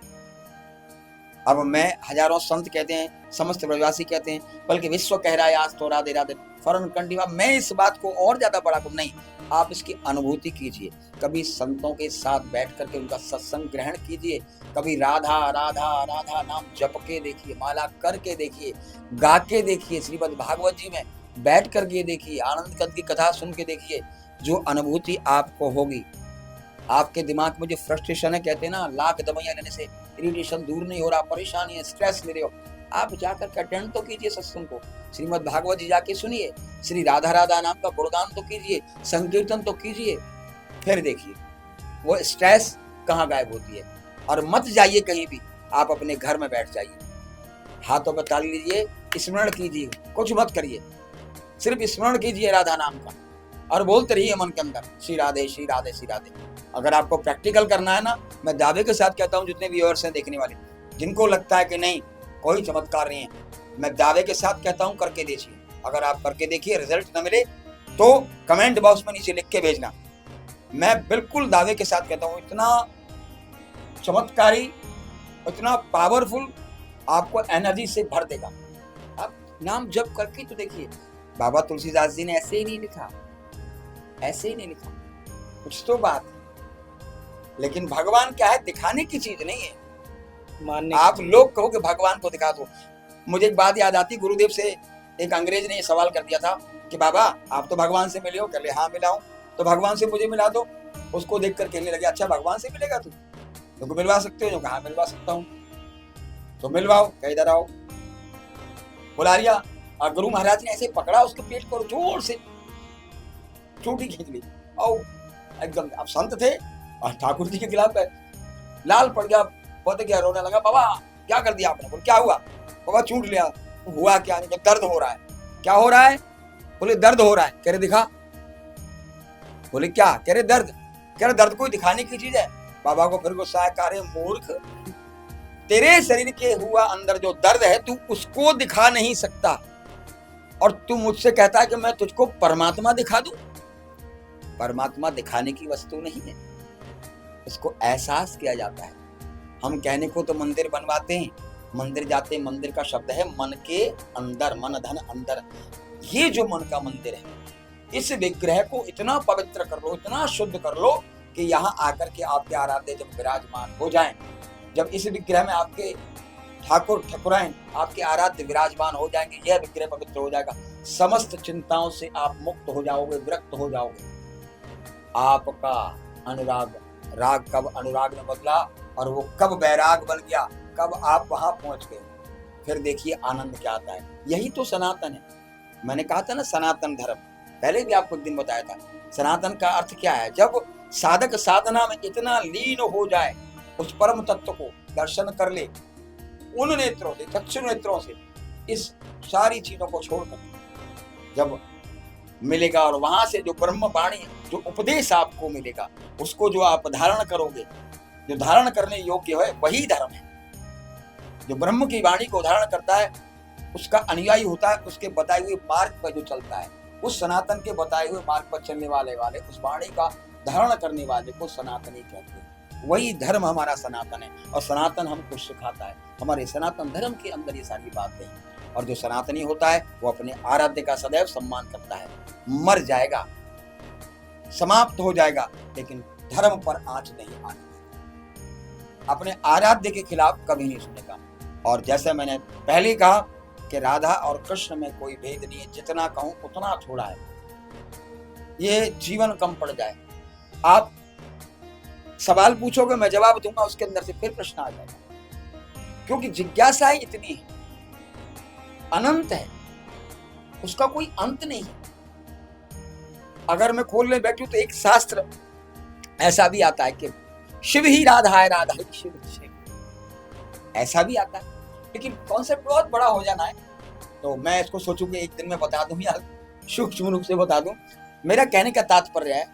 अब मैं हजारों संत कहते हैं, समस्त ब्रजवासी कहते हैं, बल्कि विश्व कह रहा है आज तो राधे राधे फौरन कंटिन्यू। मैं इस बात को और ज्यादा बड़ा करूं, नहीं, आप इसकी अनुभूति कीजिए। कभी संतों के साथ बैठ करके उनका सत्संग ग्रहण कीजिए, कभी राधा राधा राधा नाम जप के देखिए, माला करके देखिए, गा के देखिए, श्रीमद् भागवत जी में बैठ करके देखिए, आनंद कंद की कथा सुन के देखिए। जो अनुभूति आपको होगी, आपके दिमाग में जो फ्रस्ट्रेशन है, कहते हैं ना लाख दवाइयां लेने से इरिटेशन दूर नहीं हो रहा, परेशानी है, स्ट्रेस ले रहे हो, आप जाकर के अटेंड तो कीजिए सत्संग को, श्रीमद् भागवत जी जाके सुनिए, श्री राधा राधा नाम का गुणगान तो कीजिए, संकीर्तन तो कीजिए, फिर देखिए वो स्ट्रेस कहाँ गायब होती है। और मत जाइए कहीं भी, आप अपने घर में बैठ जाइए, हाथों पर ताली लीजिए, स्मरण कीजिए, कुछ मत करिए, सिर्फ स्मरण कीजिए राधा नाम का और बोलते रहिए मन के अंदर श्री राधे श्री राधे श्री राधे। अगर आपको प्रैक्टिकल करना है ना, मैं दावे के साथ कहता हूँ, जितने व्यूअर्स हैं देखने वाले, जिनको लगता है कि नहीं कोई चमत्कार नहीं है, मैं दावे के साथ कहता हूँ करके देखिए। अगर आप करके देखिए रिजल्ट न मिले तो कमेंट बॉक्स में नीचे लिख के भेजना। मैं बिल्कुल दावे के साथ कहता हूँ, इतना चमत्कारी, इतना पावरफुल, आपको एनर्जी से भर देगा। आप नाम जप करके तो देखिए, बाबा तुलसीदास जी ने ऐसे ही नहीं लिखा, ऐसे ही नहीं लिखा, कुछ तो बात है। लेकिन भगवान क्या है, दिखाने की चीज नहीं है, मानने। आप लोग कहो कि भगवान को दिखा दो। मुझे एक बात याद आती, गुरुदेव से एक अंग्रेज ने सवाल कर दिया था कि बाबा आप तो भगवान से मिले हो, कह ले हाँ मिला हूं, तो भगवान से मुझे मिला दो। उसको देख कर कहने लगे अच्छा भगवान से मिलेगा तू, तुमको मिलवा सकते हो? जो कहा मिलवा सकता हूँ, तो मिलवाओ, कह इधर आओ, बुला लिया। और गुरु महाराज ने ऐसे पकड़ा उसके पेट को, जोर से चोटी खींच ली, और एकदम, अब संत थे और ठाकुर जी के खिलाफ है, लाल पड़ गया, बहुत गया, रोने लगा, बाबा क्या कर दिया आपने? बोले क्या हुआ? बाबा चूट लिया। हुआ क्या? नहीं, दर्द हो रहा है। क्या हो रहा है? बोले दर्द हो रहा है। कह रहे दिखा। बोले क्या? कह रहे दर्द। कह रहे दर्द कोई दिखाने की चीज है? बाबा को फिर गुस्सा आया, कह रहे मूर्ख, तेरे शरीर के हुआ अंदर जो दर्द है तू उसको दिखा नहीं सकता, और तू मुझसे कहता है कि मैं तुझको परमात्मा दिखा दूं। परमात्मा दिखाने की वस्तु नहीं है, इसको एहसास किया जाता है। हम कहने को तो मंदिर बनवाते हैं, मंदिर जाते हैं, मंदिर का शब्द है मन के अंदर, मन धन अंदर। ये जो मन का मंदिर है, इस विग्रह को इतना पवित्र कर लो, इतना शुद्ध कर लो कि यहाँ आकर के आपके आराध्य जब विराजमान हो जाएं, जब इस विग्रह में आपके ठाकुर ठाकुराइन आपके आराध्य विराजमान हो जाएंगे, यह विग्रह पवित्र हो जाएगा, समस्त चिंताओं से आप मुक्त हो जाओगे, विरक्त हो जाओगे। आपका अनुराग, राग कब अनुराग में बदला और वो कब बैराग बन गया, कब आप वहां पहुंच गए, फिर देखिए आनंद क्या आता है। यही तो सनातन है। मैंने कहा था ना सनातन धर्म, पहले भी आपको एक दिन बताया था। सनातन का अर्थ क्या है? जब साधक साधना में इतना लीन हो जाए, उस परम तत्व को दर्शन कर ले, उन नेत्रों से, चक्षु नेत्रों से, इस सारी चीजों को छोड़कर जब मिलेगा, और वहां से जो ब्रह्म वाणी, जो उपदेश आपको मिलेगा, उसको जो आप धारण करोगे, जो धारण करने योग्य है वही धर्म है। जो ब्रह्म की वाणी को धारण करता है उसका अनुयायी होता है, उसके बताए हुए मार्ग पर जो चलता है, उस सनातन के बताए हुए मार्ग पर चलने वाले उस वाणी का धारण करने वाले को सनातनी कहते हैं। वही धर्म हमारा सनातन है, और सनातन हमको सिखाता है। हमारे सनातन धर्म के अंदर ये सारी बातें हैं। और जो सनातनी होता है वो अपने आराध्य का सदैव सम्मान करता है। मर जाएगा, समाप्त हो जाएगा, लेकिन धर्म पर आंच नहीं आने देगा, अपने आराध्य के खिलाफ कभी नहीं सुनेगा। और जैसे मैंने पहले कहा कि राधा और कृष्ण में कोई भेद नहीं है, जितना कहूं उतना थोड़ा है। ये जीवन कम पड़ जाए, आप सवाल पूछोगे मैं जवाब दूंगा, उसके अंदर से फिर प्रश्न आ जाएगा, क्योंकि जिज्ञासाएं इतनी है, अनंत है, उसका कोई अंत नहीं है। अगर मैं खोलने बैठूं तो एक शास्त्र ऐसा भी आता है कि शिव ही राधा है, राधा ही शिव, ऐसा भी आता है। लेकिन कॉन्सेप्ट बहुत बड़ा हो जाना है, तो मैं इसको सोचूं कि एक दिन में बता दूं या सूक्ष्म रूप से बता दूं। मेरा कहने का तात्पर्य है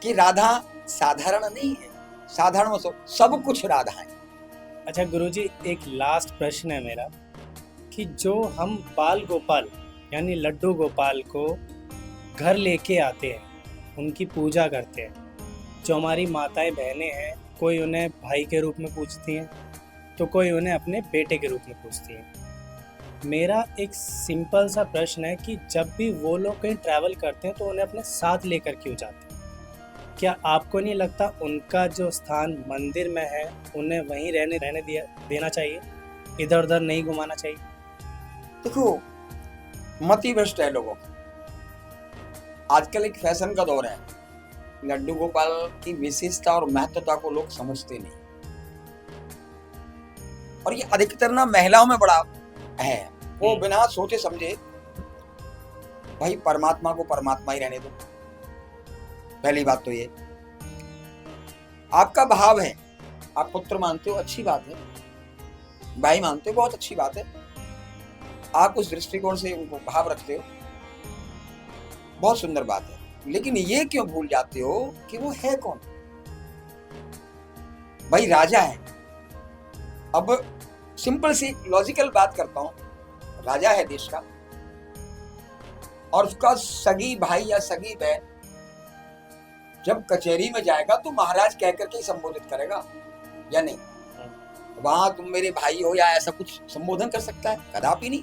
कि राधा साधारण नहीं है, साधारण में सब कुछ राधा है। अच्छा गुरुजी, एक लास्ट प्रश्न है मेरा, कि जो हम बाल गोपाल यानी लड्डू गोपाल को घर लेके आते हैं, उनकी पूजा करते हैं, जो हमारी माताएं बहनें हैं, कोई उन्हें भाई के रूप में पूछती हैं, तो कोई उन्हें अपने बेटे के रूप में पूछती हैं। मेरा एक सिंपल सा प्रश्न है कि जब भी वो लोग कहीं ट्रैवल करते हैं तो उन्हें अपने साथ लेकर क्यों जाते हैं? क्या आपको नहीं लगता उनका जो स्थान मंदिर में है उन्हें वहीं रहने देना चाहिए, इधर उधर नहीं घुमाना चाहिए? देखो, मति भ्रष्ट है लोगों की। आजकल एक फैशन का दौर है। लड्डू गोपाल की विशेषता और महत्वता को लोग समझते नहीं, और ये अधिकतर ना महिलाओं में बड़ा है। वो बिना सोचे समझे भाई परमात्मा को परमात्मा ही रहने दो। पहली बात तो ये, आपका भाव है, आप पुत्र मानते हो, अच्छी बात है, भाई मानते हो, बहुत अच्छी बात है, आप उस दृष्टिकोण से उनको भाव रखते हो, बहुत सुंदर बात है। लेकिन ये क्यों भूल जाते हो कि वो है कौन? भाई राजा है। अब सिंपल सी लॉजिकल बात करता हूं, राजा है देश का, और उसका सगी भाई या सगी बहन जब कचहरी में जाएगा तो महाराज कहकर के ही संबोधित करेगा या नहीं? वहां तुम मेरे भाई हो या ऐसा कुछ संबोधन कर सकता है? कदापि नहीं,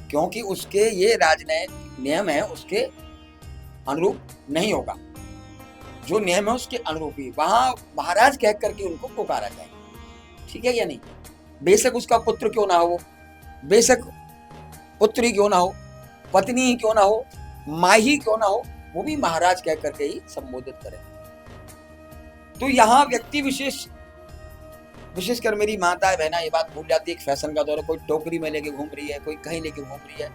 क्योंकि उसके ये राजनैतिक नियम है, उसके अनुरूप नहीं होगा। जो नियम है उसके अनुरूप ही वहां महाराज कह करके उनको पुकारा जाएगा। ठीक है या नहीं? बेशक उसका पुत्र क्यों ना हो, बेशक पुत्री क्यों ना हो, पत्नी ही क्यों ना हो, माँ ही क्यों ना हो, वो भी महाराज कह करके ही संबोधित करे। तो यहाँ व्यक्ति विशेषकर मेरी माता बहना ये बात भूल जाती है। एक फैशन का दौर है, कोई टोकरी में लेके घूम रही है, कोई कहीं लेके घूम रही है।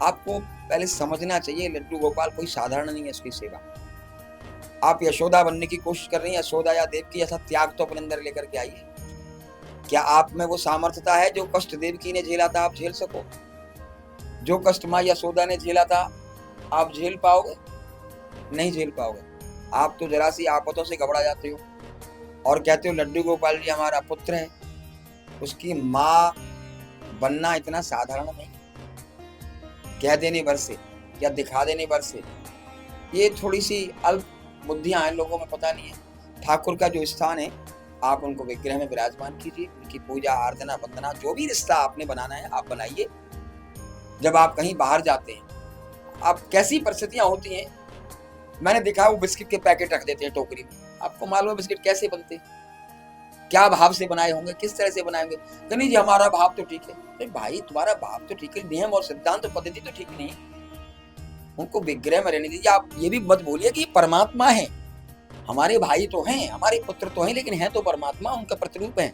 आपको पहले समझना चाहिए, लड्डू गोपाल कोई साधारण नहीं है। उसकी सेवा, आप यशोदा बनने की कोशिश कर रही हैं, यशोदा या देव की, ऐसा त्याग तो अपने अंदर लेकर के आइए। क्या आप में वो सामर्थ्यता है जो कष्ट देवकी ने झेला था आप झेल सको? जो कष्ट माँ यशोदा ने झेला था आप झेल पाओगे? नहीं झेल पाओगे। आप तो जरा सी आफतों से घबरा जाते हो और कहते हो लड्डू गोपाल जी हमारा पुत्र है। उसकी माँ बनना इतना साधारण नहीं, कह देने भर से या दिखा देने भर से। ये थोड़ी सी अल्प बुद्धियां हैं, लोगों में पता नहीं है। ठाकुर का जो स्थान है, आप उनको विग्रह में विराजमान कीजिए, उनकी पूजा आराधना वंदना जो भी रिश्ता आपने बनाना है आप बनाइए। जब आप कहीं बाहर जाते हैं, आप कैसी परिस्थितियां होती हैं, मैंने देखा वो बिस्किट के पैकेट रख देते हैं टोकरी में। आपको मालूम है बिस्किट कैसे बनते, क्या भाव से बनाए होंगे, किस तरह से बनाएंगे? नहीं जी हमारा भाव तो ठीक है। अरे भाई तुम्हारा भाव तो ठीक है, नियम और सिद्धांत तो पद्धति तो ठीक नहीं है। उनको विग्रह में रहने दीजिए। आप ये भी मत बोलिए कि परमात्मा है, हमारे भाई तो हैं, हमारे पुत्र तो हैं, लेकिन है तो परमात्मा, उनका प्रतिरूप है।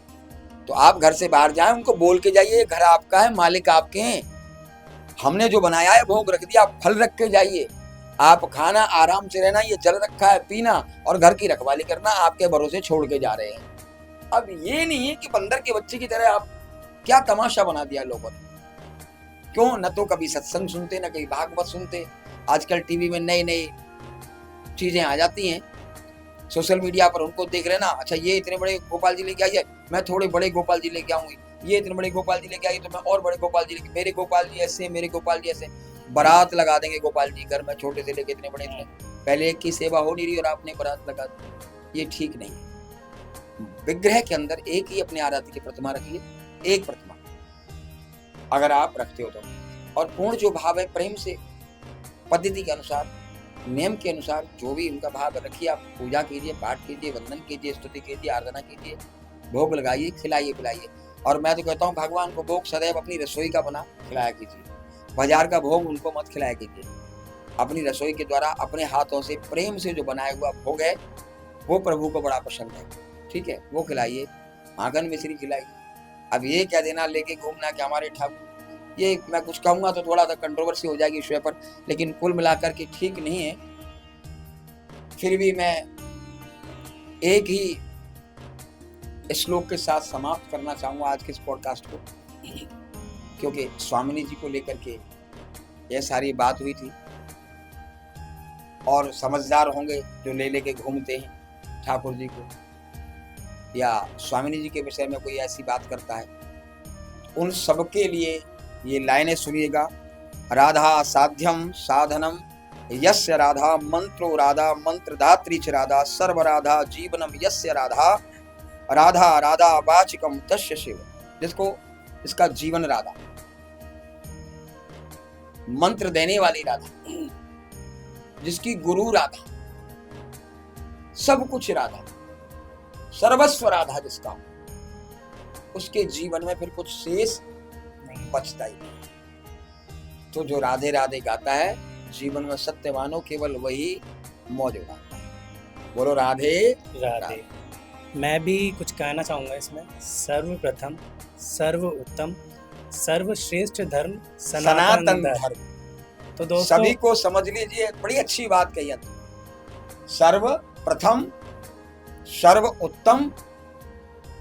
तो आप घर से बाहर जाएं, उनको बोल के जाइए घर आपका है, मालिक आपके हैं, हमने जो बनाया है भोग रख दिया, आप फल रख के जाइए। आप खाना आराम से रहना, ये जल रखा है पीना, और घर की रखवाली करना आपके भरोसे छोड़ के जा रहे हैं। अब ये नहीं है कि बंदर के बच्चे की तरह आप क्या तमाशा बना दिया लोगों ने। क्यों? न तो कभी सत्संग सुनते, न कभी भागवत सुनते। आजकल टीवी में नई नई चीजें आ जाती हैं, सोशल मीडिया पर उनको देख रहे ना, अच्छा ये इतने बड़े गोपाल जी लेके आई है, मैं थोड़े बड़े गोपाल जी लेके आऊंगी, ये इतने बड़े गोपाल जी लेके आई तो मैं और बड़े गोपाल जी लेके, मेरे गोपाल जी ऐसे, मेरे गोपाल जी ऐसे। बारात लगा देंगे गोपाल जी घर में, छोटे से लेके इतने बड़े इतने। पहले एक की सेवा हो नहीं रही और आपने बारात लगा दी, ये ठीक नहीं है। विग्रह के अंदर एक ही अपने आराध्य की प्रतिमा रखिए, एक प्रतिमा अगर आप रखते हो तो, और पूर्ण जो भाव है प्रेम से, पद्धति के अनुसार, नियम के अनुसार जो भी उनका भाव रखिए। आप पूजा कीजिए, पाठ कीजिए, वंदन कीजिए, स्तुति कीजिए, आराधना कीजिए, भोग लगाइए, खिलाइए पिलाइए। और मैं तो कहता हूँ भगवान को भोग सदैव अपनी रसोई का बना खिलाया कीजिए। बाजार का भोग उनको मत खिलाया कीजिए। अपनी रसोई के द्वारा अपने हाथों से प्रेम से जो बनाया हुआ भोग है वो प्रभु को बड़ा पसंद है। ठीक है, वो खिलाइए, आंगन मिश्री खिलाइए। अब ये कह देना लेके घूमना कि हमारे ठाकुर, ये मैं कुछ कहूंगा तो थोड़ा सा कंट्रोवर्सी हो जाएगी इस विषय पर, लेकिन कुल मिलाकर के ठीक नहीं है। फिर भी मैं एक ही श्लोक के साथ समाप्त करना चाहूंगा आज के इस पॉडकास्ट को, क्योंकि स्वामिनी जी को लेकर के यह सारी बात हुई थी। और समझदार होंगे जो ले लेके घूमते हैं ठाकुर जी को, या स्वामिनी जी के विषय में कोई ऐसी बात करता है, उन सबके लिए ये लाइनें सुनिएगा। राधा साध्यम साधनम यस्य राधा मंत्रो राधा मंत्रदात्री च राधा सर्व राधा जीवनम यस्य राधा राधा राधा वाचिकम तस्य शिव। जिसको इसका जीवन राधा, मंत्र देने वाली राधा, जिसकी गुरु राधा, सब कुछ राधा, सर्वस्व राधा जिसका, उसके जीवन में फिर कुछ शेष नहीं बचता ही नहीं। तो जो राधे राधे गाता है जीवन में सत्यवानो केवल वही मौज उड़ाता है। बोलो राधे राधे। मैं भी कुछ कहना चाहूँगा इसमें। सर्वप्रथम, सर्व उत्तम, सर्वश्रेष्ठ धर्म सनातन धर्म। तो दोस्तों सभी को समझ लीजिए, बड़ी अच्छी बात कही है। सर्व प्रथम, सर्व उत्तम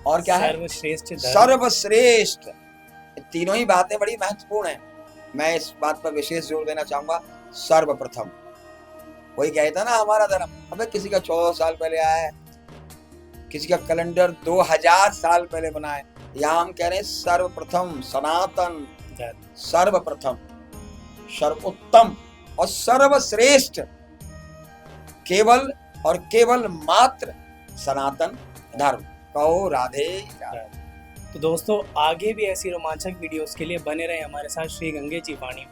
और क्या है? सर्वश्रेष्ठ धर्म। सर्वश्रेष्ठ। तीनों ही बातें बड़ी महत्वपूर्ण हैं। मैं इस बात पर विशेष जोर देना चाहूंगा, सर्वप्रथम। वही कहता ना हमारा धर्म, अबे किसी का 14 साल पहले आया है, किसी का कैलेंडर 2000 साल पहले बना है। यहाँ हम कह रहे हैं सर्वप्रथम, सनातन, सर्वप्रथम, सर्वोत्तम और सर्वश्रेष्ठ, केवल और केवल मात्र सनातन धर्म। कहो राधे राधे। तो दोस्तों आगे भी ऐसी रोमांचक वीडियोस के लिए बने रहे हमारे साथ श्री गंगे जी वाणी।